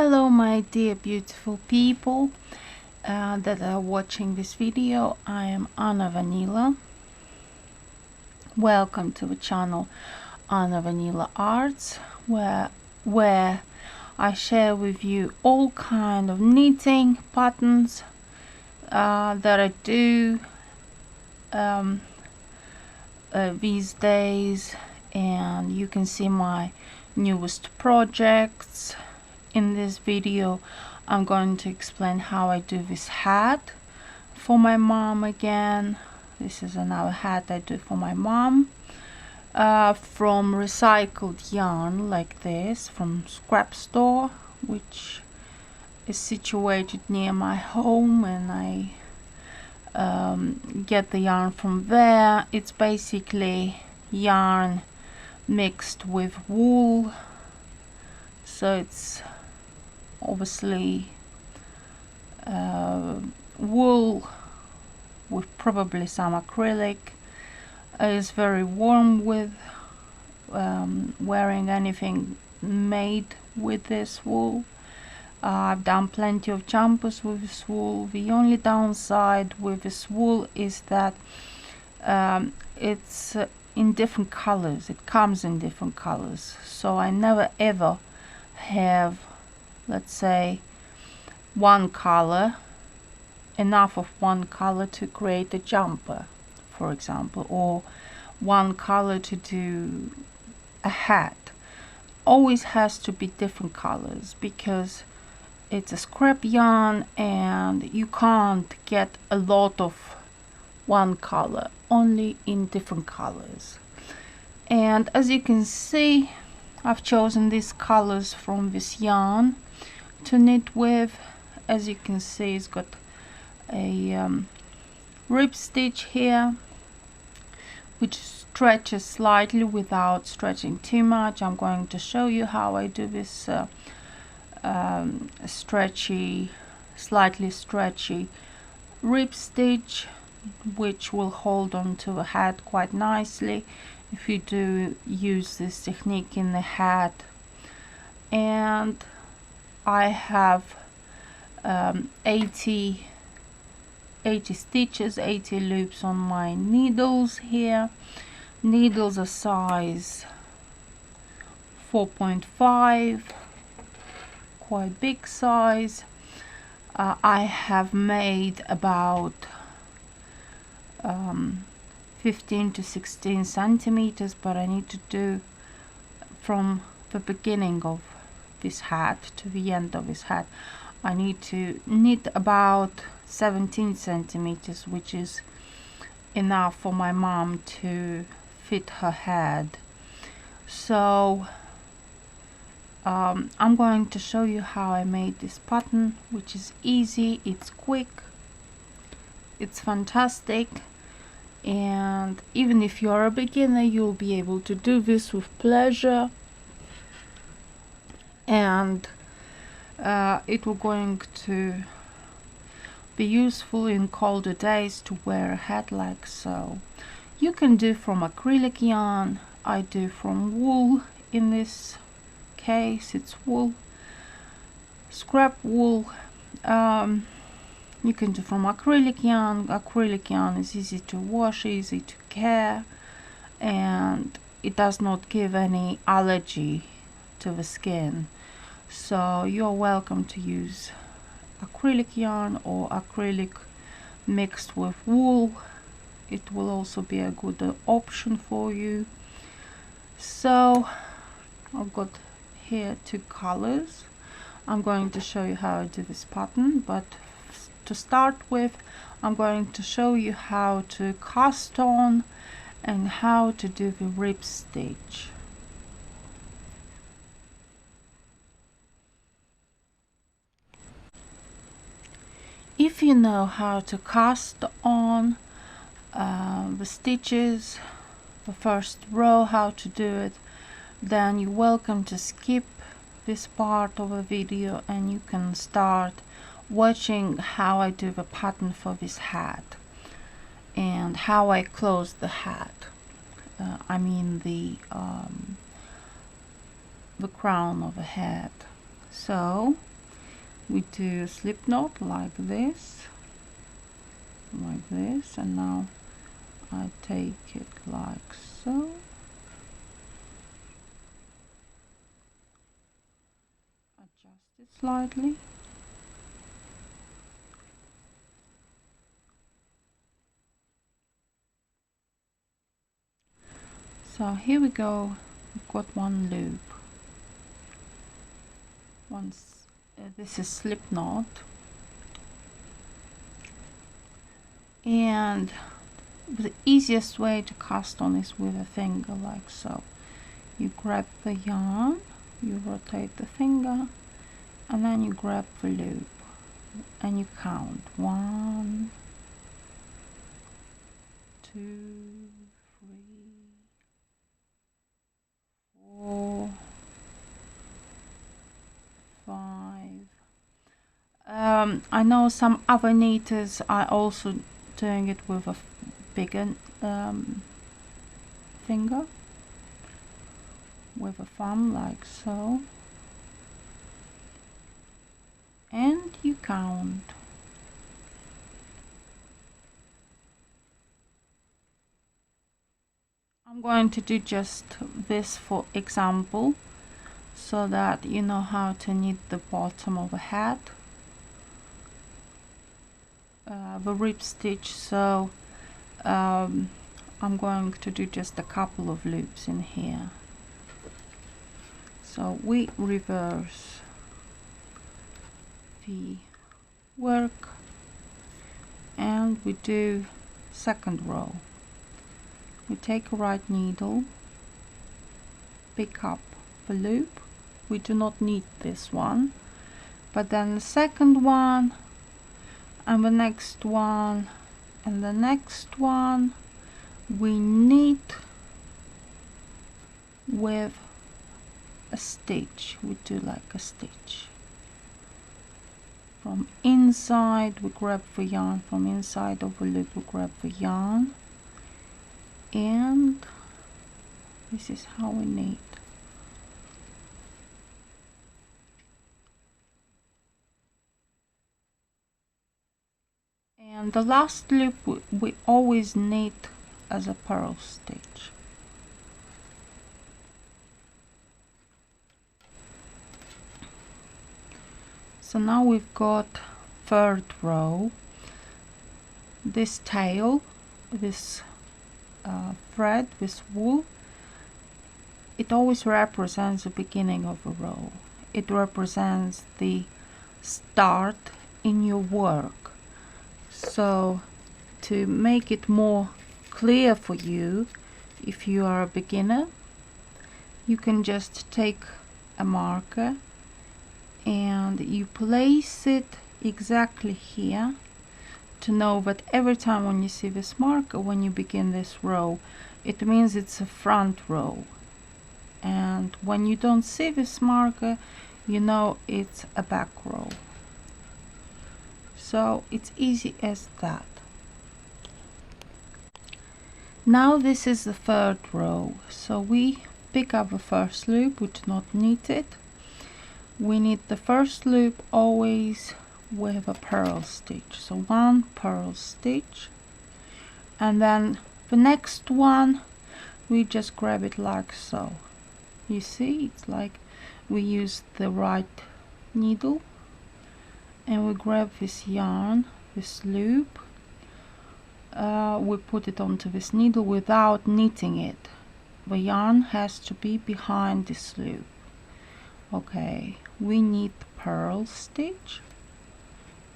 Hello my dear beautiful people that are watching this video. I am Vanila. Welcome to the channel Vanila Arts, where I share with you all kind of knitting patterns that I do these days, and you can see my newest projects. In this video I'm going to explain how I do this hat for my mom again. This is another hat I do for my mom from recycled yarn like this from scrap store, which is situated near my home, and I get the yarn from there. It's basically yarn mixed with wool, so it's obviously wool with probably some acrylic. It's very warm with wearing anything made with this wool. I've done plenty of jumpers with this wool. The only downside with this wool is that it's in different colors. It comes in different colors, so I never ever have, let's say, one color, enough of one color to create a jumper, for example, or one color to do a hat. Always has to be different colors because it's a scrap yarn and you can't get a lot of one color, only in different colors. And as you can see, I've chosen these colors from this yarn to knit with. As you can see, it's got a rib stitch here which stretches slightly without stretching too much. I'm going to show you how I do this slightly stretchy rib stitch, which will hold on to the hat quite nicely if you do use this technique in the hat. And I have 80 stitches, 80 loops on my needles here. Needles are size 4.5, quite big size. I have made about 15 to 16 centimeters, but I need to do from the beginning of this hat to the end of this hat, I need to knit about 17 centimeters, which is enough for my mom to fit her head. So I'm going to show you how I made this pattern, which is easy, it's quick, it's fantastic, and even if you are a beginner, you'll be able to do this with pleasure, and it will going to be useful in colder days to wear a hat like so. You can do from acrylic yarn. I do from wool. In this case it's wool, scrap wool. You can do from acrylic yarn. Acrylic yarn is easy to wash, easy to care, and it does not give any allergy to the skin. So you're welcome to use acrylic yarn or acrylic mixed with wool. It will also be a good option for you. So I've got here two colors. I'm going to show you how I do this pattern, but to start with, I'm going to show you how to cast on and how to do the rib stitch. If you know how to cast on the stitches, the first row, how to do it, then you're welcome to skip this part of the video and you can start watching how I do the pattern for this hat and how I close the hat. I mean the crown of a hat. So we do a slip knot like this, and now I take it like so, adjust it slightly, so here we go. We've got one loop. This is slip knot, and the easiest way to cast on is with a finger like so. You grab the yarn, you rotate the finger, and then you grab the loop and you count 1, 2, 3, 4, 5. I know some other knitters are also doing it with a bigger finger, with a thumb like so, and you count. I'm going to do just this for example, so that you know how to knit the bottom of a hat, the rib stitch. So I'm going to do just a couple of loops in here. So we reverse the work and we do second row. We take a right needle, pick up the loop. We do not need this one, but then the second one and the next one and the next one we knit with a stitch. We do like a stitch from inside. We grab the yarn from inside of the loop, we grab the yarn, and this is how we knit. And the last loop we always knit as a purl stitch. So now we've got third row. This tail, this thread, this wool, it always represents the beginning of a row. It represents the start in your work. So to make it more clear for you, if you are a beginner, you can just take a marker and you place it exactly here to know that every time when you see this marker, when you begin this row, it means it's a front row, and when you don't see this marker, you know it's a back row. So it's easy as that. Now this is the third row, so we pick up the first loop, we do not knit it. We knit the first loop always with a purl stitch, so one purl stitch, and then the next one we just grab it like so. You see, it's like we use the right needle and we grab this yarn, this loop, we put it onto this needle without knitting it. The yarn has to be behind this loop. Okay, we knit purl stitch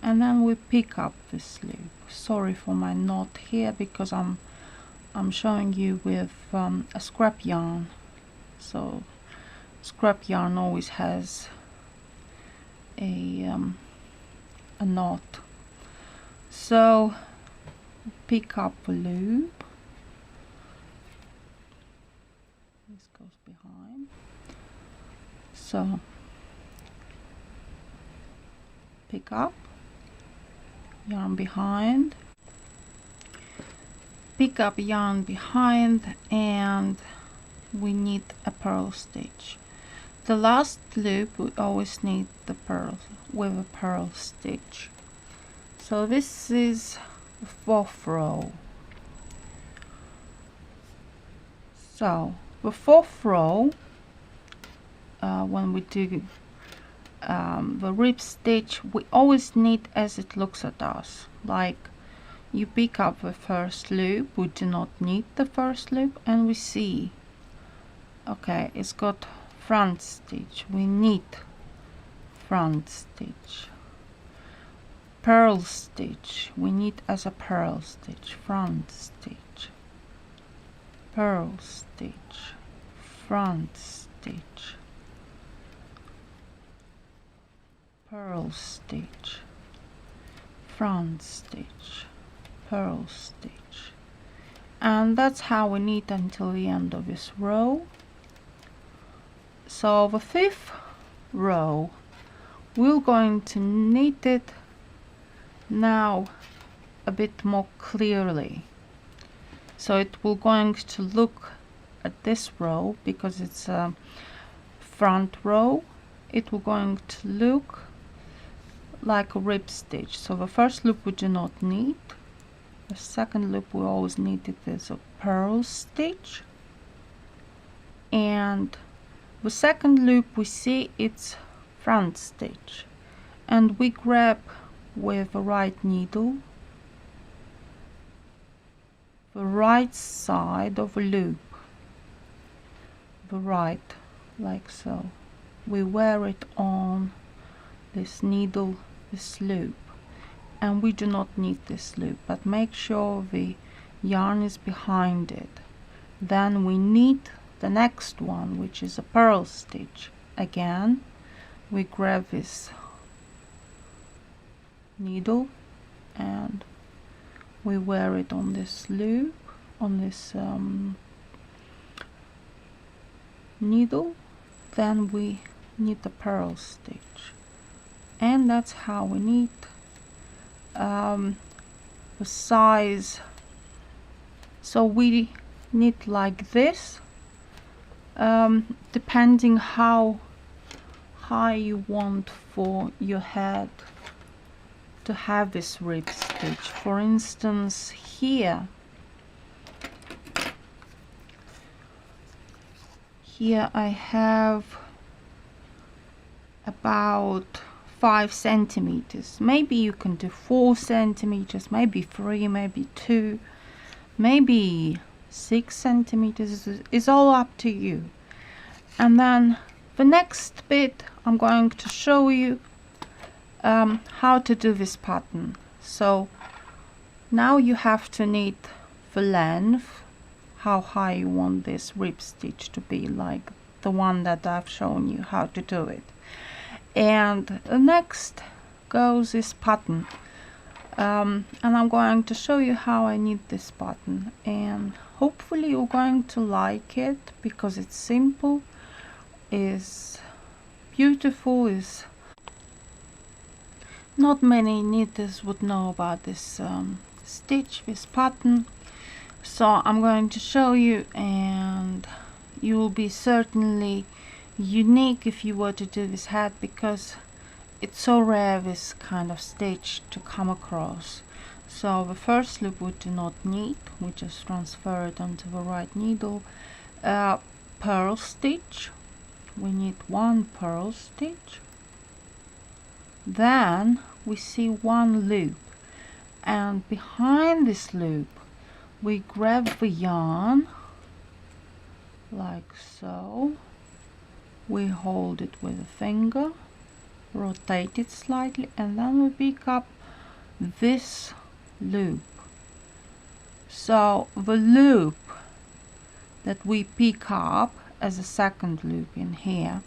and then we pick up this loop. Sorry for my knot here because I'm showing you with a scrap yarn. So scrap yarn always has a knot. So pick up the loop. This goes behind. So pick up, yarn behind, pick up yarn behind, and we knit a purl stitch. the last loop we always need the pearl with a purl stitch. So this is the 4th row. So the 4th row, when we do the rib stitch, we always need as it looks at us. Like, you pick up the first loop, we do not need the first loop, and we see, okay, it's got front stitch, we need front stitch. Purl stitch, we need as a purl stitch, front stitch, purl stitch, front stitch, purl stitch, front stitch, purl stitch. And that's how we knit until the end of this row. So the 5th row, we're going to knit it now a bit more clearly. So it will going to look at this row, because it's a front row, it will going to look like a rib stitch. So the first loop we do not need. The second loop we always need it as a purl stitch, and the second loop we see it's front stitch, and we grab with the right needle the right side of a loop, the right, like so. We wear it on this needle, this loop, and we do not need this loop, but make sure the yarn is behind it. Then we knit the next one, which is a purl stitch. Again, we grab this needle and we wear it on this loop, on this needle. Then we knit the purl stitch, and that's how we knit the size. So we knit like this, depending how high you want for your head to have this rib stitch. For instance, here I have about 5 centimeters. Maybe you can do 4 centimeters, maybe 3, maybe 2, maybe 6 centimeters. It's all up to you. And then the next bit I'm going to show you how to do this pattern. So now you have to knit the length, how high you want this rib stitch to be, like the one that I've shown you how to do it. And the next goes this pattern, and I'm going to show you how I knit this pattern, and hopefully you're going to like it, because it's simple, is beautiful, is not many knitters would know about this stitch, this pattern. So I'm going to show you, and you will be certainly unique if you were to do this hat, because it's so rare this kind of stitch to come across. So the first loop we do not knit, we just transfer it onto the right needle. Purl stitch, we knit 1 purl stitch, then we see 1 loop, and behind this loop we grab the yarn like so. We hold it with a finger, rotate it slightly, and then we pick up this loop. So the loop that we pick up as a second loop in here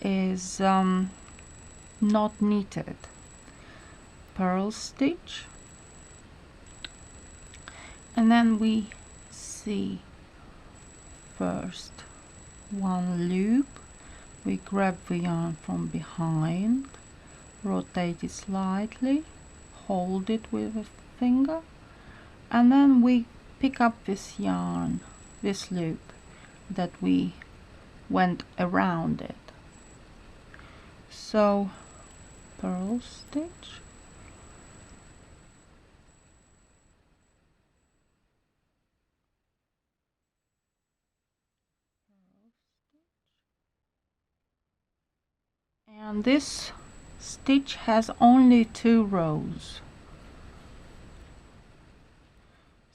is not knitted. Purl stitch, and then we see first 1 loop, we grab the yarn from behind, rotate it slightly, hold it with a finger, and then we pick up this yarn, this loop that we went around it. So purl stitch, and this stitch has only 2 rows,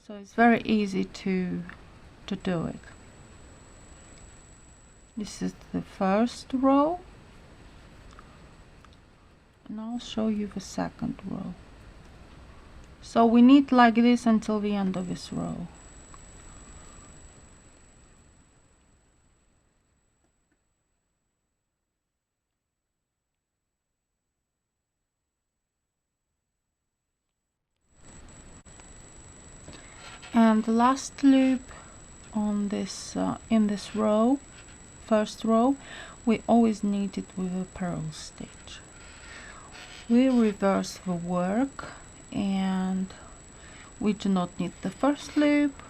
so it's very easy to do it. This is the first row, and I'll show you the second row. So we knit like this until the end of this row. And the last loop on this in this row, first row, we always knit it with a purl stitch. We reverse the work and we do not knit the first loop,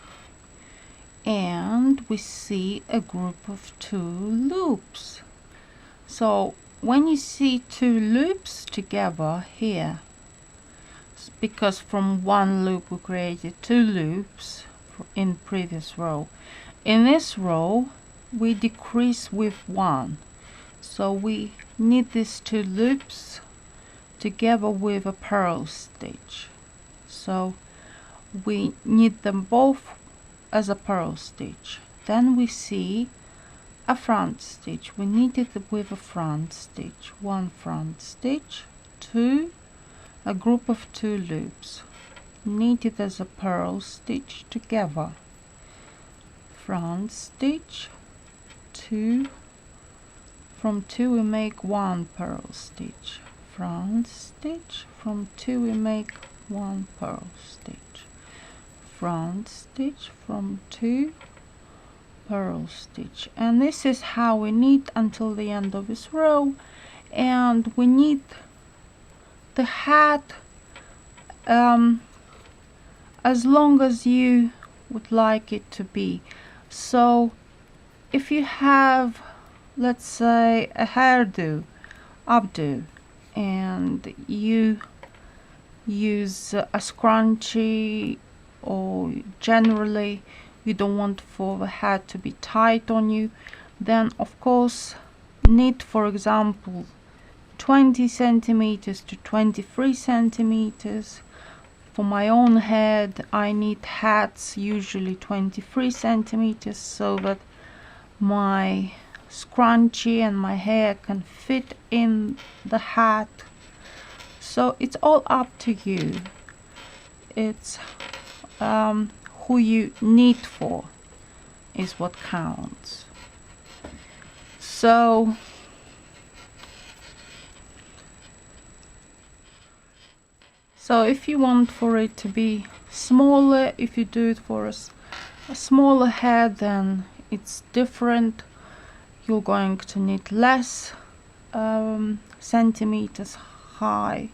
and we see a group of 2 loops. So when you see 2 loops together here, because from one loop we created 2 loops in previous row, in this row we decrease with 1, so we knit these 2 loops together with a purl stitch. So we knit them both as a purl stitch. Then we see a front stitch. We knit it with a front stitch, 1 front stitch, 2, a group of 2 loops, knit it as a purl stitch together, front stitch, 2, from 2 we make 1 purl stitch, front stitch, from 2 we make 1 purl stitch, front stitch, from 2 purl stitch. And this is how we knit until the end of this row. And we knit the hat as long as you would like it to be. So if you have, let's say, a hairdo, updo, and you use a scrunchie, or generally you don't want for the hat to be tight on you, then of course knit, for example, 20 centimeters to 23 centimeters. For my own head, I knit hats usually 23 centimeters, so that my scrunchie and my hair can fit in the hat. So it's all up to you. It's who you knit for is what counts. So if you want for it to be smaller, if you do it for a smaller head, then it's different. You're going to knit less centimeters high,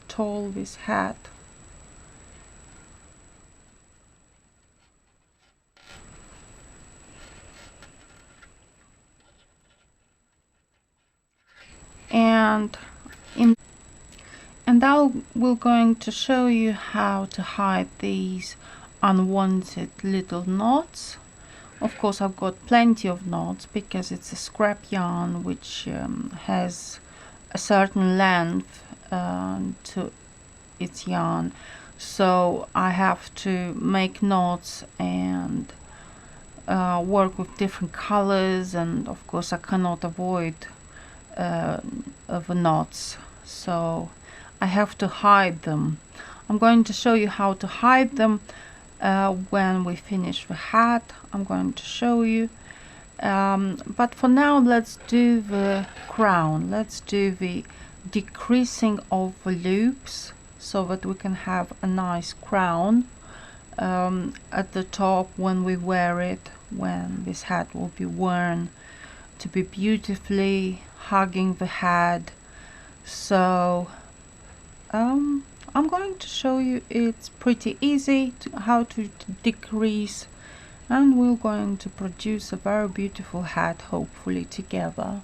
tall this hat. And we're going to show you how to hide these unwanted little knots. Of course, I've got plenty of knots because it's a scrap yarn which has a certain length to its yarn, so I have to make knots and work with different colors, and of course I cannot avoid of knots, so I have to hide them. I'm going to show you how to hide them when we finish the hat. I'm going to show you, but for now let's do the crown. Let's do the decreasing of the loops so that we can have a nice crown at the top when we wear it, when this hat will be worn to be beautifully hugging the head. So I'm going to show you. It's pretty easy how to decrease and we're going to produce a very beautiful hat, hopefully together.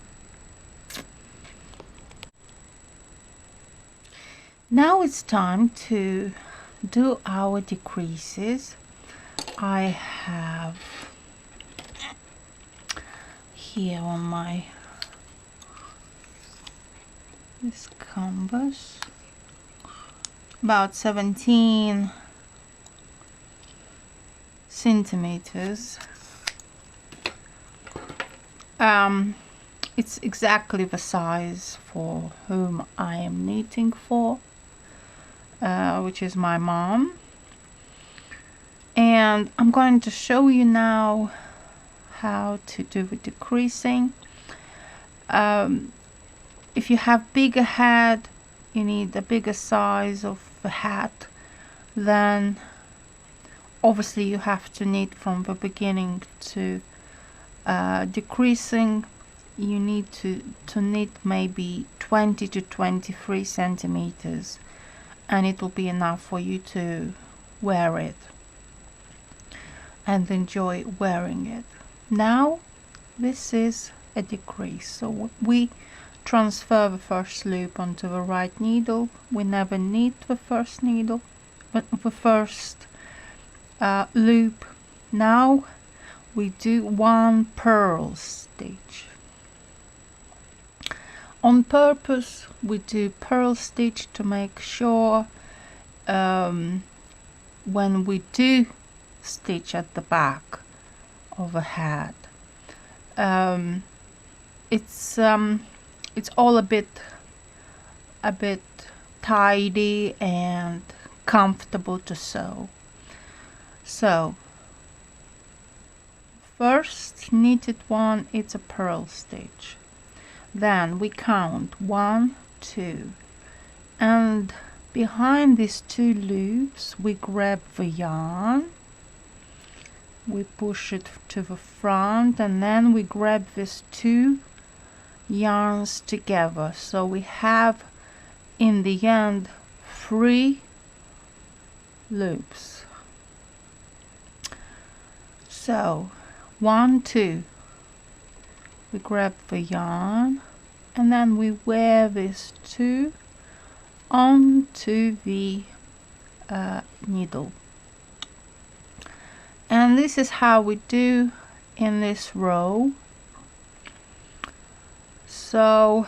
Now it's time to do our decreases. I have here on my this canvas about 17 centimeters. It's exactly the size for whom I am knitting for, which is my mom. And I'm going to show you now how to do the decreasing. If you have bigger head, you need a bigger size of the hat, then obviously you have to knit from the beginning to decreasing. You need to knit maybe 20 to 23 centimeters, and it will be enough for you to wear it and enjoy wearing it. Now this is a decrease, so we transfer the first loop onto the right needle. We never knit the first needle, but the first loop. Now we do one purl stitch. On purpose we do purl stitch to make sure when we do stitch at the back of a hat, it's all a bit tidy and comfortable to sew. So first knitted one, it's a purl stitch. Then we count 1, 2, and behind these 2 loops we grab the yarn, we push it to the front, and then we grab these 2 yarns together. So we have in the end 3 loops. So 1, 2, we grab the yarn, and then we wear these 2 onto the needle. And this is how we do in this row. So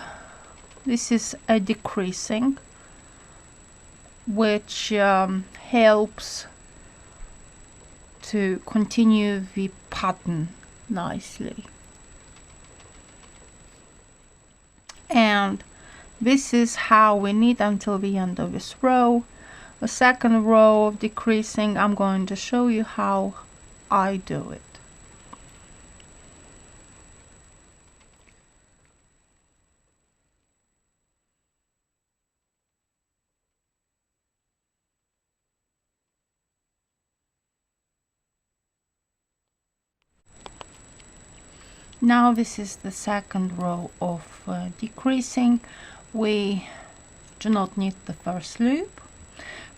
this is a decreasing, which helps to continue the pattern nicely. And this is how we knit until the end of this row. The second row of decreasing, I'm going to show you how I do it. Now this is the second row of decreasing. We do not knit the first loop,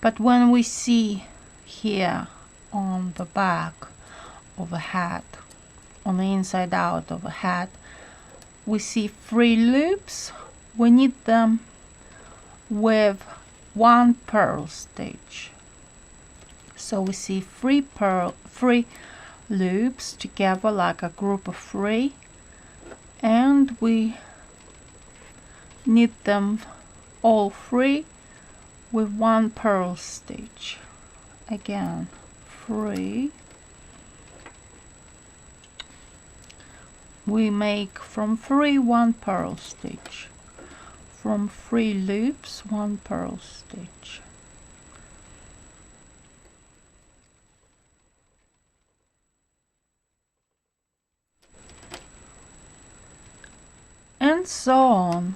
but when we see here on the back of a hat, on the inside out of a hat, we see 3 loops. We knit them with 1 purl stitch. So we see 3 loops together like a group of 3, and we knit them all 3 with 1 purl stitch. Again 3. We make from 3 1 purl stitch, from 3 loops 1 purl stitch. And so on.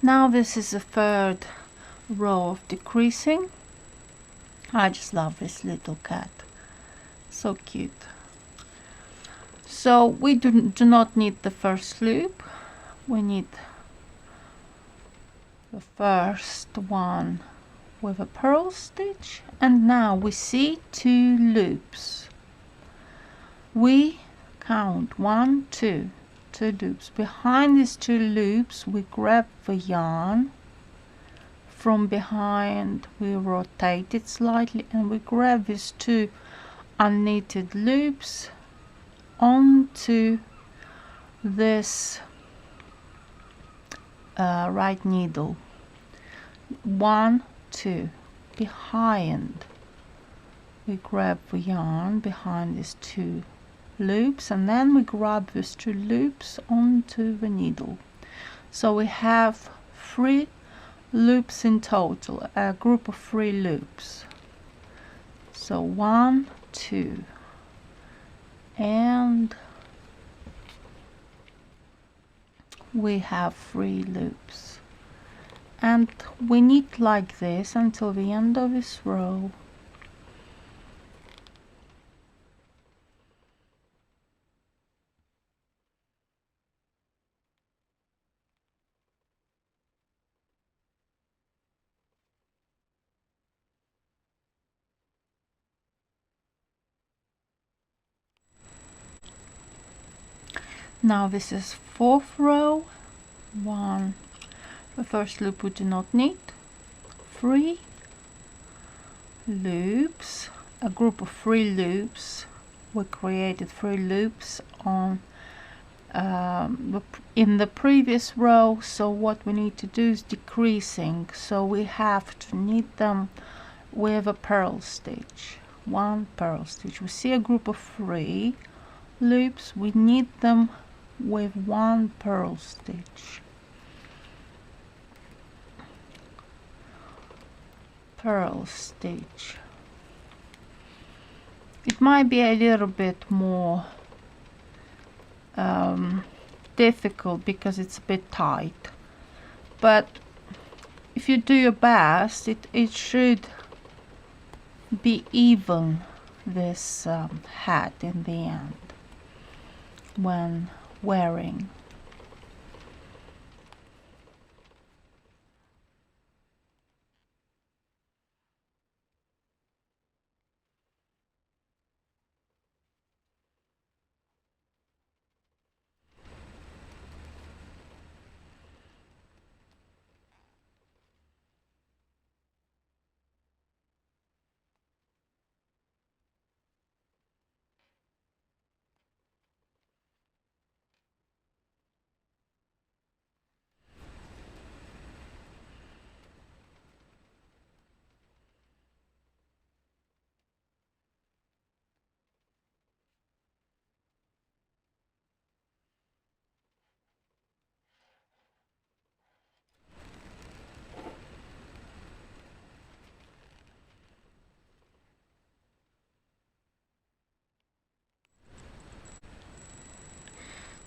Now this is the third row of decreasing. I just love this little cat, so cute. So we do not need the first loop, we need the first one with a purl stitch, and now we see 2 loops. We count 1, 2 loops. Behind these 2 loops we grab the yarn from behind, we rotate it slightly, and we grab these 2 unknitted loops onto this right needle. 1, 2 behind, we grab the yarn behind these 2 loops, and then we grab these 2 loops onto the needle. So we have 3 loops in total, a group of 3 loops. So 1, 2, and we have 3 loops, and we knit like this until the end of this row. Now this is 4th row. 1, the first loop we do not knit, 3 loops, a group of 3 loops. We created 3 loops on in the previous row, so what we need to do is decreasing, so we have to knit them with a purl stitch, 1 purl stitch. We see a group of 3 loops, we knit them with 1 purl stitch, purl stitch. It might be a little bit more difficult because it's a bit tight, but if you do your best, it should be even, this hat in the end when wearing.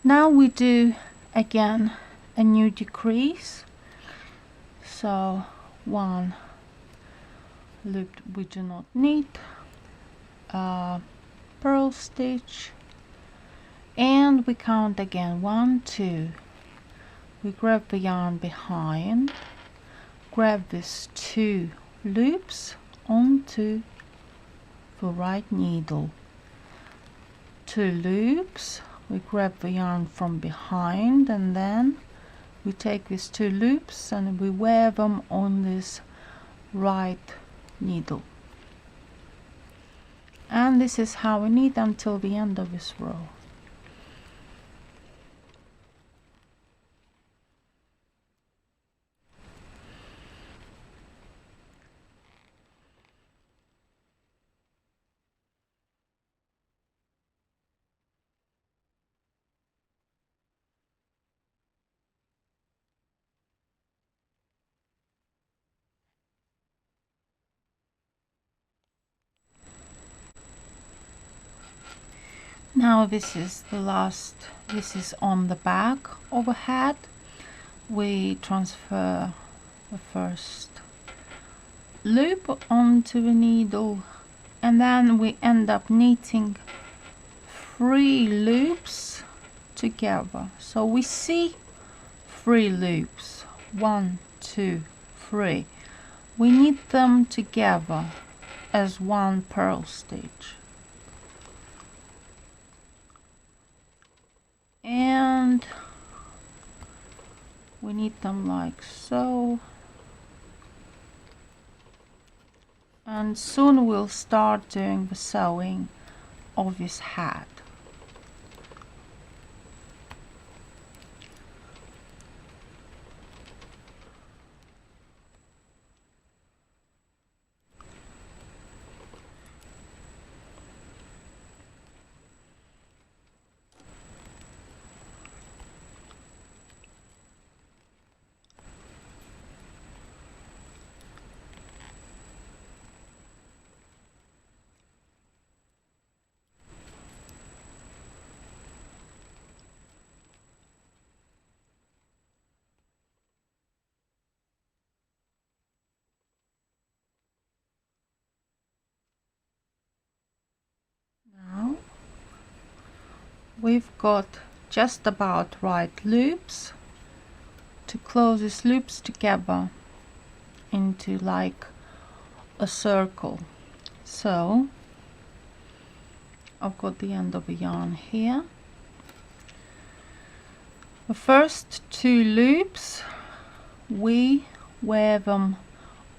Now we do again a new decrease, so 1 loop we do not need, purl stitch, and we count again 1, 2. We grab the yarn behind, grab these 2 loops onto the right needle, 2 loops, we grab the yarn from behind, and then we take these 2 loops and we wear them on this right needle. And this is how we knit until the end of this row. Now this is the last, this is on the back of a hat. We transfer the first loop onto the needle, and then we end up knitting 3 loops together. So we see 3 loops, 1, 2, 3. We need them together as one purl stitch, and we need them like so, and soon we'll start doing the sewing of this hat. Now we've got just about right loops to close these loops together into like a circle. So I've got the end of a yarn here. The first 2 loops we wear them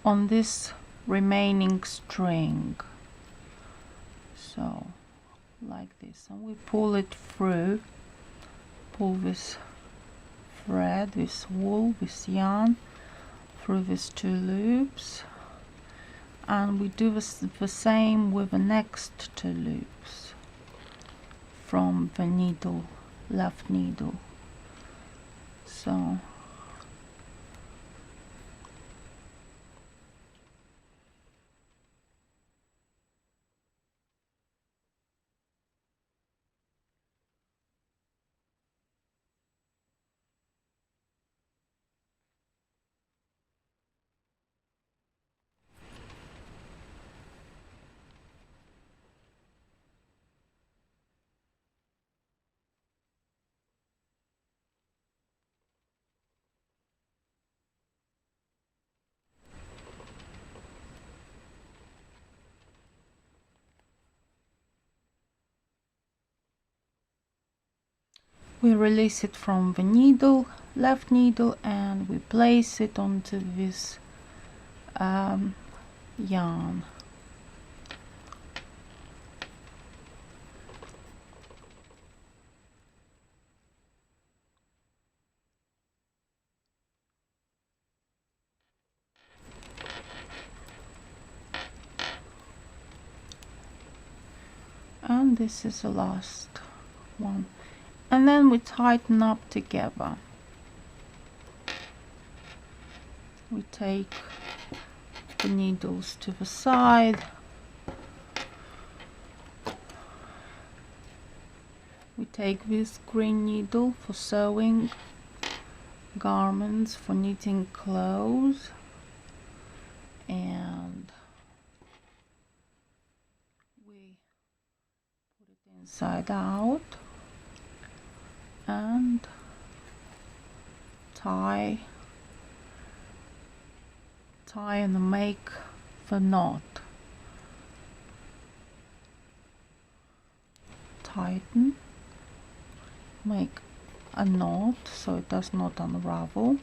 on this remaining string, so like this, and we pull it through, pull this thread, this wool, this yarn through these 2 loops, and we do the same with the next 2 loops from the needle, left needle. So we release it from the needle, left needle, and we place it onto this yarn. And this is the last one, and then we tighten up together. We take the needles to the side, we take this green needle for sewing garments, for knitting clothes, and we put it inside out and tie and make the knot. Tighten, make a knot so it does not unravel.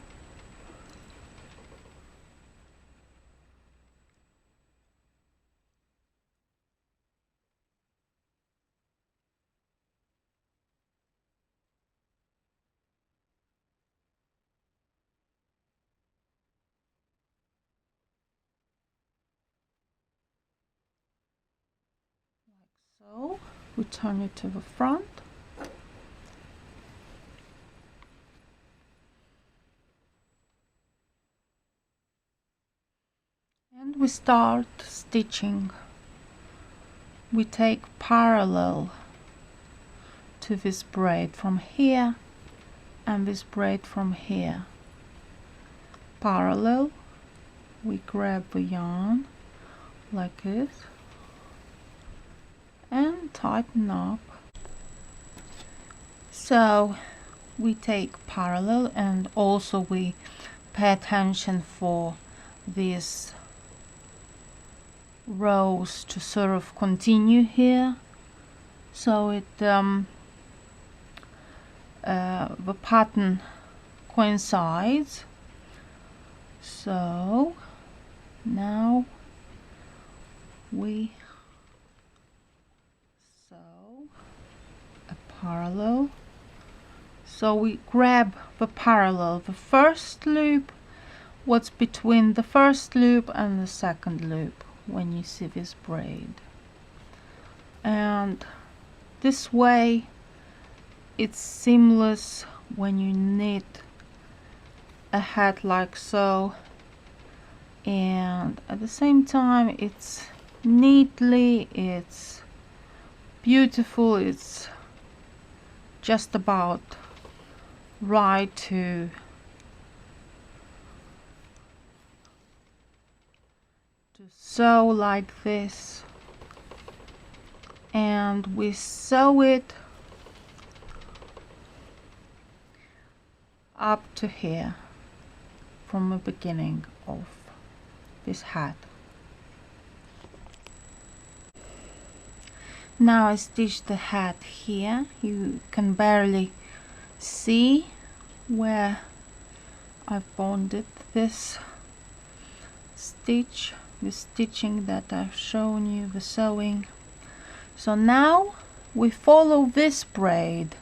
So we turn it to the front, and we start stitching. We take parallel to this braid from here and this braid from here. Parallel, we grab the yarn like this and tighten up So we take parallel, and also we pay attention for these rows to sort of continue here, so it the pattern coincides. So now we sew a parallel. So we grab the parallel, the first loop, what's between the first loop and the second loop when you see this braid, and this way it's seamless when you knit a hat like so, and at the same time it's neatly, it's beautiful, it's just about right to sew like this, and we sew it up to here from the beginning of this hat. Now I stitched the hat here. You can barely see where I've bonded this stitch, the stitching that I've shown you, the sewing. So now we follow this braid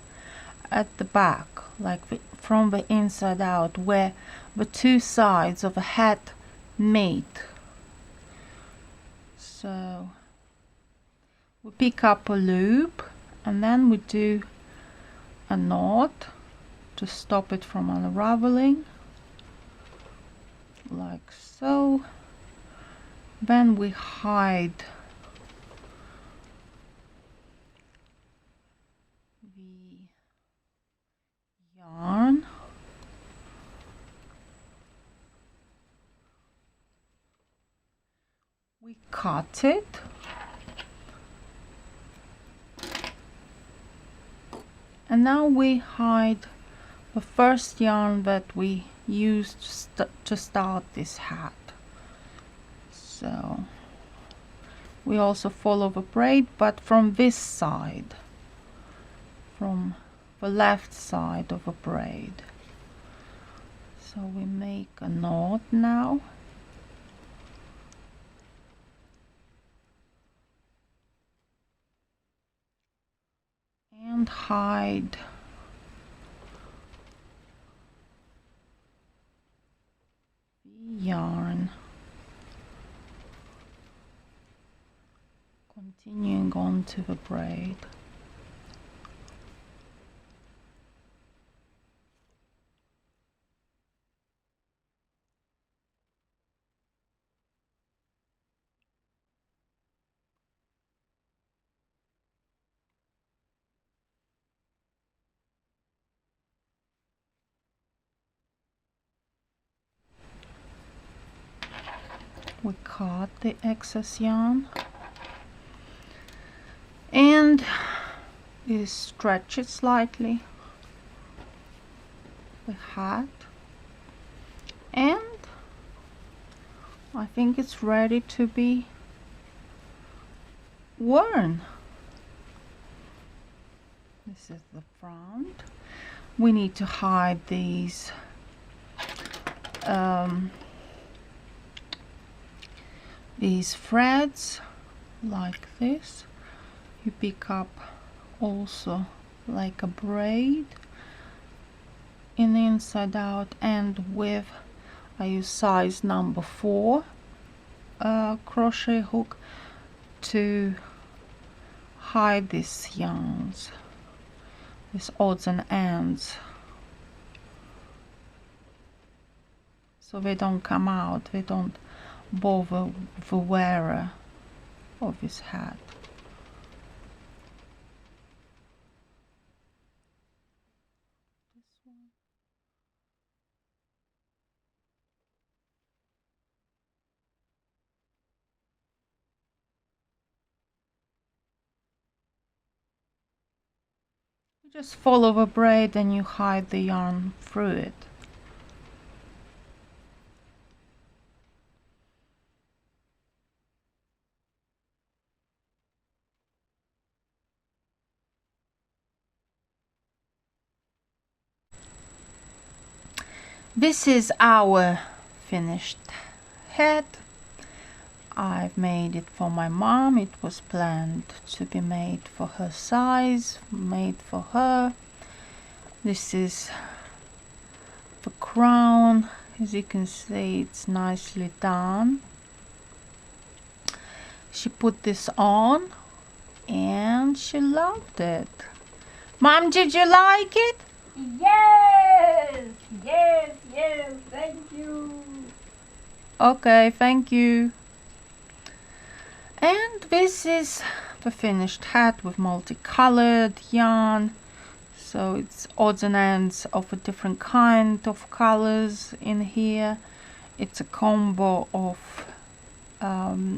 at the back, like from the inside out, where the two sides of a hat meet. So we pick up a loop, and then we do a knot to stop it from unraveling, like so. Then we hide the yarn, we cut it, and now we hide the first yarn that we used to start this hat. So we also follow the braid, but from this side, from the left side of a braid. So we make a knot now, and hide the yarn, continuing on to the braid. We cut the excess yarn, and we stretch it slightly, the hat, and I think it's ready to be worn. This is the front. We need to hide these threads like this. You pick up also like a braid in the inside out, and with I use size number 4 crochet hook to hide these yarns, these odds and ends, so they don't come out, they don't bother the wearer of this hat. You just follow the braid and you hide the yarn through it. This is our finished hat. I've made it for my mom. It was planned to be made for her size, made for her. This is the crown. As you can see, it's nicely done. She put this on and she loved it. Mom, did you like it? Yes, yes, yes, thank you. Okay, thank you. And this is the finished hat with multicolored yarn. So it's odds and ends of a different kind of colors in here. It's a combo of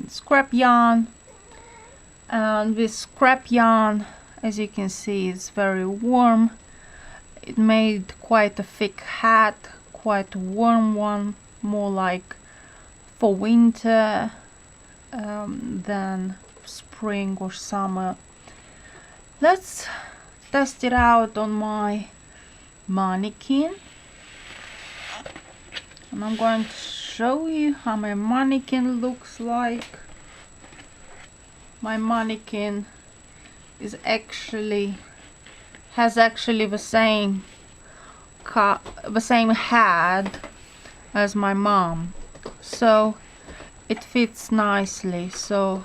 scrap yarn. And this scrap yarn, as you can see, is very warm. It made quite a thick hat, quite a warm one, more like for winter than spring or summer. Let's test it out on my mannequin. And I'm going to show you how my mannequin looks like. My mannequin is has actually the same head as my mom, so it fits nicely. So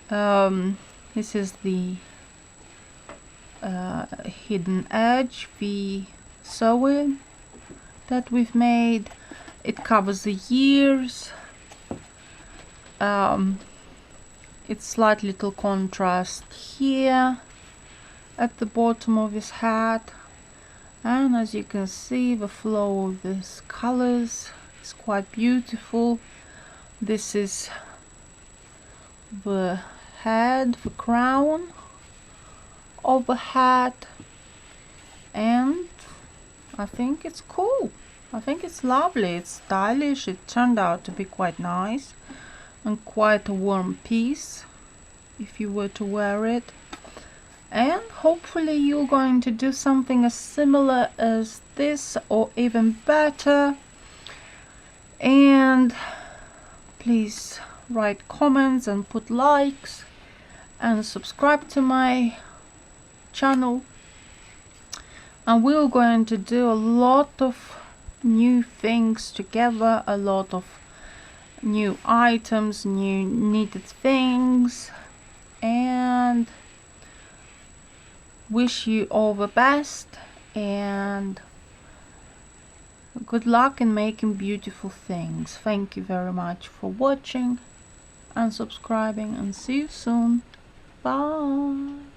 this is the hidden edge, the sewing that we've made. It covers the ears. It's slight little contrast here at the bottom of his hat, and as you can see, the flow of these colors is quite beautiful. This is the head, the crown of the hat, and I think it's cool. I think it's lovely, it's stylish. It turned out to be quite nice and quite a warm piece if you were to wear it. And hopefully you're going to do something as similar as this or even better. And please write comments and put likes and subscribe to my channel. And we're going to do a lot of new things together, a lot of new items, new knitted things, and wish you all the best and good luck in making beautiful things. Thank you very much for watching and subscribing, and see you soon. Bye.